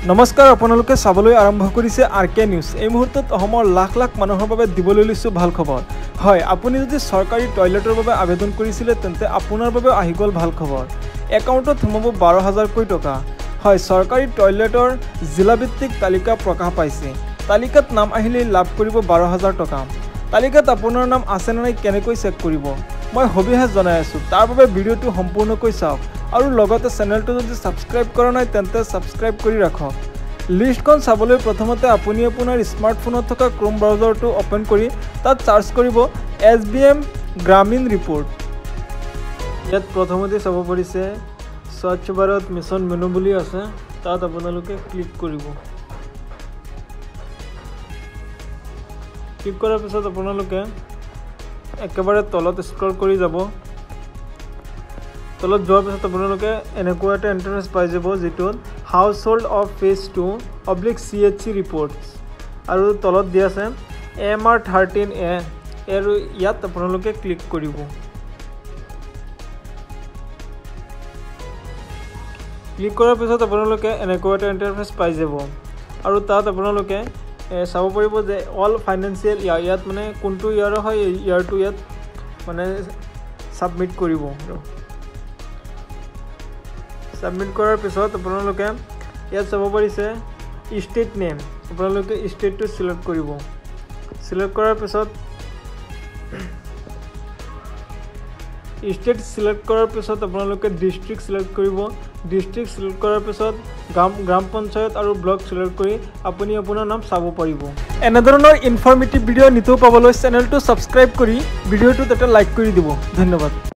নমস্কাৰ আপোনালোকে চাবলৈ আৰম্ভ কৰিছে আৰকে নিউজ। এই মুহূৰ্তত অসমৰ লাখ লাখ মানুহৰ বাবে দিবলৈ লৈছোঁ ভাল খবৰ। হয়, আপুনি যদি চৰকাৰী টয়লেটৰ বাবে আবেদন কৰিছিলে তেন্তে আপোনাৰ বাবে আহি গ'ল ভাল খবৰ। একাউণ্টত সোমাব 12,000কৈ টকা। হয়, চৰকাৰী টয়লেটৰ জিলাভিত্তিক তালিকা প্ৰকাশ পাইছে। তালিকাত নাম আহিলেই লাভ কৰিব 12,000 টকা। তালিকাত আপোনাৰ নাম আছে নে নাই কেনেকৈ চেক কৰিব মই সবিশেষ জনাই আছোঁ। তাৰ বাবে ভিডিঅ'টো সম্পূৰ্ণকৈ চাওক আৰু লগতে চেনেলটো যদি ছাবস্ক্ৰাইব কৰা নাই তেন্তে ছাবস্ক্ৰাইব কৰি ৰাখক। লিষ্টখন চাবলৈ প্ৰথমতে আপুনি আপোনাৰ স্মাৰ্টফোনত থকা ক্ৰোম ব্ৰাউজাৰটো অ'পেন কৰি তাত চাৰ্চ কৰিব SBM গ্ৰামীণ ৰিপৰ্ট। ইয়াত প্ৰথমতে চাব পাৰিছে স্বচ্ছ ভাৰত মিছন মেনু বুলি আছে, তাত আপোনালোকে ক্লিক কৰিব। ক্লিক কৰাৰ পিছত আপোনালোকে একেবাৰে তলত স্ক্ৰল কৰি যাব। তলত যোৱাৰ পিছত আপোনালোকে এনেকুৱা এটা ইণ্টাৰফেচ পাই যাব যিটোত house hold of phase 2/CHC reports আৰু তলত দিয়া আছে MR13A আৰু ইয়াত আপোনালোকে ক্লিক কৰিব। ক্লিক কৰাৰ পিছত আপোনালোকে এনেকুৱা এটা ইণ্টাৰফেচ পাই যাব আৰু তাত আপোনালোকে চাব পাৰিব যে অল ফাইনেন্সিয়েল ইয়াত মানে কোনটো ইয়াৰ হয় ইয়াৰটো ইয়াত মানে ছাবমিট কৰিব। ছাবমিট কৰাৰ পিছত আপোনালোকে ইয়াত চাব পাৰিছে ষ্টেট নেম, আপোনালোকে ষ্টেটটো চিলেক্ট কৰিব। চিলেক্ট কৰাৰ পিছত ষ্টেট চিলেক্ট কৰাৰ পিছত আপোনালোকে ডিষ্ট্ৰিক্ট চিলেক্ট কৰিব। ডিষ্ট্ৰিক্ট চিলেক্ট কৰাৰ পিছত গ্ৰাম পঞ্চায়ত আৰু ব্লক চিলেক্ট কৰি আপুনি আপোনাৰ নাম চাব পাৰিব। এনেধৰণৰ ইনফৰ্মেটিভ ভিডিঅ' নিতৌ পাবলৈ চেনেলটো ছাবস্ক্ৰাইব কৰি ভিডিঅ'টো তাতে লাইক কৰি দিব। ধন্যবাদ।